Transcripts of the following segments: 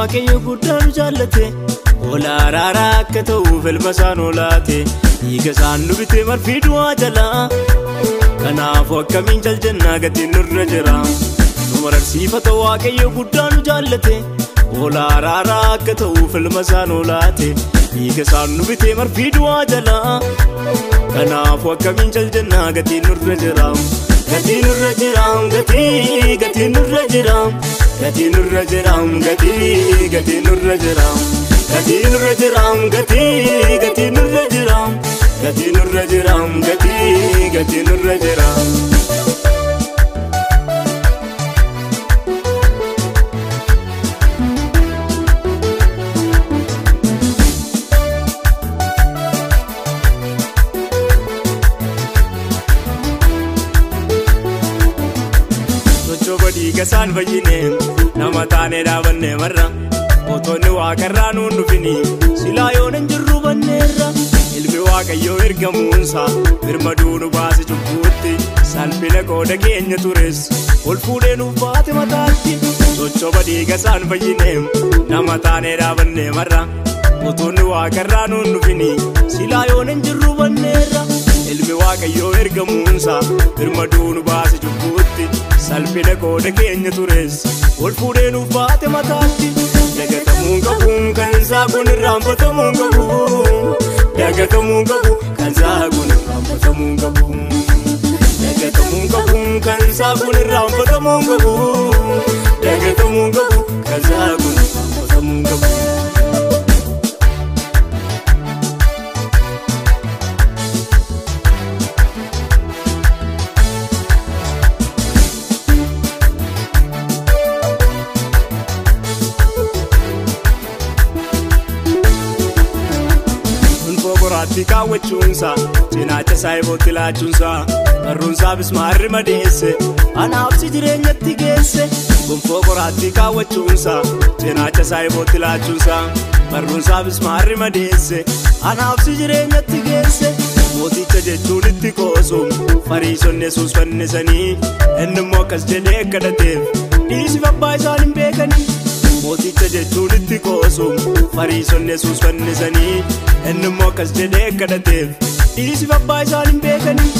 waaqayyo guddaan jaallate ola araara akka ta'uuf ilma isaan olaate dhiiga isaan nu bitee marfii du'aa jala kanaaf akkamiin jaljannaa gatiin nurra jira nu mararsiifata waaqayyo guddaan jaallate ola araara akka ta'uuf ilma isaan olaate dhiiga isaan nu bitee marfii du'aa jala kanaaf akkamiin jaljannaa gatiin nurra jira gatiin nurra jira gatiin nurra jira gatiin nurra jira gatiin nurra jira gatiin nurra jira gatiin nurra jira gatiin nurra jira gatiin nurra jira Diiga isaan fayyine nama taane dhaabanne marra mootonni waaqarraa nuun dhufini silaa yoon hin jirru banneerra ilmi waaqayyoo ergamuunsa birmaduu nu baase cubbuutti salphina qooda keenya tures ol fuudhee nuuf baate mataatti sochoba diiga isaan fayyine nama taane dhaabanne marra mootonni waaqarraa nuun dhufini silaa yoon hin jirru banneerra ilmi waaqayyoo ergamuunsa birmaduu nu baase cubbuutti salphina qooda keenya tures ol fuudhee nuuf baate mataatti dagatamuun qabuun kan isaa kun irraanfatamuun qabu dagatamuun qabu kan isaa kun irraanfatamuun qabu dagatamuun qabuun kan isaa kun irraanfatamuun qabu dagatamuun qabu kan isaa kun irraanfatamuun qabu Ati kaawwachuunsa cinaacha isaa ibooti laachuunsa barruunsaa bismaarri madeesse anaafsi jireenyatti geesse gonfoo qoraatti kaawwachuunsa cinaacha isaa ibooti laachuunsa barruunsaa bismaarri madeesse anaafsi jireenyatti geesse mooticha jechuun itti qoosu fariisonni Yesuus fannisanii innimmoo akkas jedhee kadhateef dhiisif abbaa isaan hin beekanii mooticha jechuun itti qoosu fariisonni Yesuus fannisanii innimmoo akkas jedhee kadhateef dhiisif abbaa isaan hin beekanii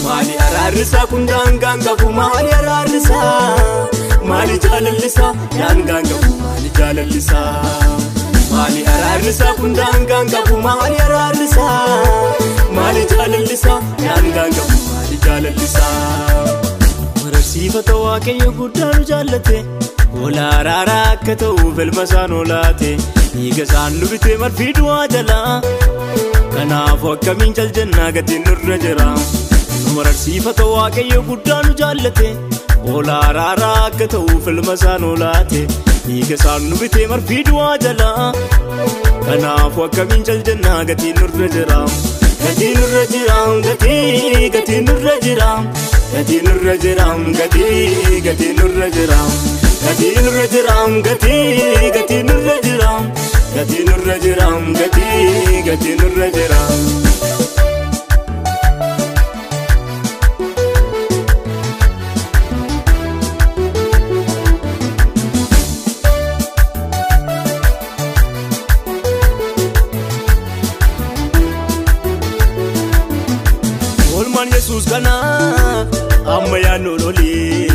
maali araarrisaa kun daangaan qabu maali araarrisaa maali jaalallisaa daangaan qabu maali jaalallisaa maali araarrisaa kun daangaan qabu maali araarrisaa maali jaalallisaa daangaan qabu maali jaalallisaa mararsiifata waaqayyo guddaan jaallate ola araara akka ta'uuf ilma isaan olaate dhiiga isaan nu bitee marfii du'aa jala kanaaf akkamiin jaljannaa gatiin nurra jira nu mararsiifata waaqayyo guddaan jaallate ola araara akka ta'uuf ilma isaan olaate dhiiga isaan nu bitee marfii du'aa jala kanaaf akkamiin jaljannaa gatiin nurra jira gatiin nurra jira gatiin nurra jira gatiin nurra jira gatiin nurra jira gatiin nurra jira gatiin nurra jira gatiin nurra jira gatiin nurra jira olmaan Yesuus kana amma yaannoon olii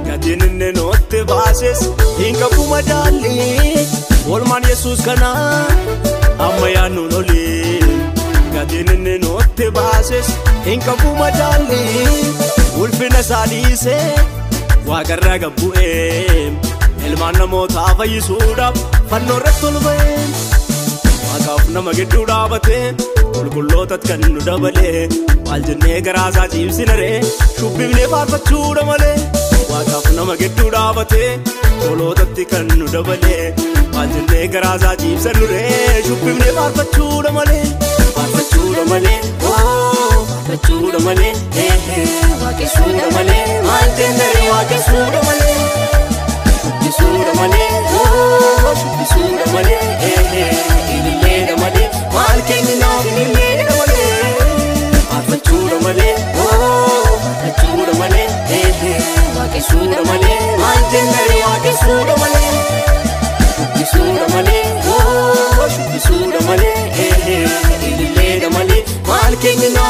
gatiin inni nootti baases hin qabu madaalli olmaan Yesuus kana amma yaannoon olii gatiin inni nootti baases hin qabu madaalli ulfina isaa dhiisee waaqarraa gabbu'ee ilmaan namootaa fayyisuudhaaf fannoo irratti ol ba'ee waaqaaf nama gidduu dhaabatee qulqullootatti kan nu dabalee maal jennee garaasaa ciibsina ree shubbifnee faarfachuudha malee waaqaaf nama gidduu dhaabatee qulqullootatti kan nu dabalee maal jennee garaasaa ciibsinu ree shubbifnee faarfachuudha malee faarfachuudha malee faarfachuudha malee waaqessuudha malee maal jennee waaqessuudha malee shubbisuudha malee shubbisuudha malee ililleedha malee maal kenninaa ililleedha malee faarfachuudha malee faarfachuudha malee waaqessuudha malee maal jennee waaqessuudha malee keenya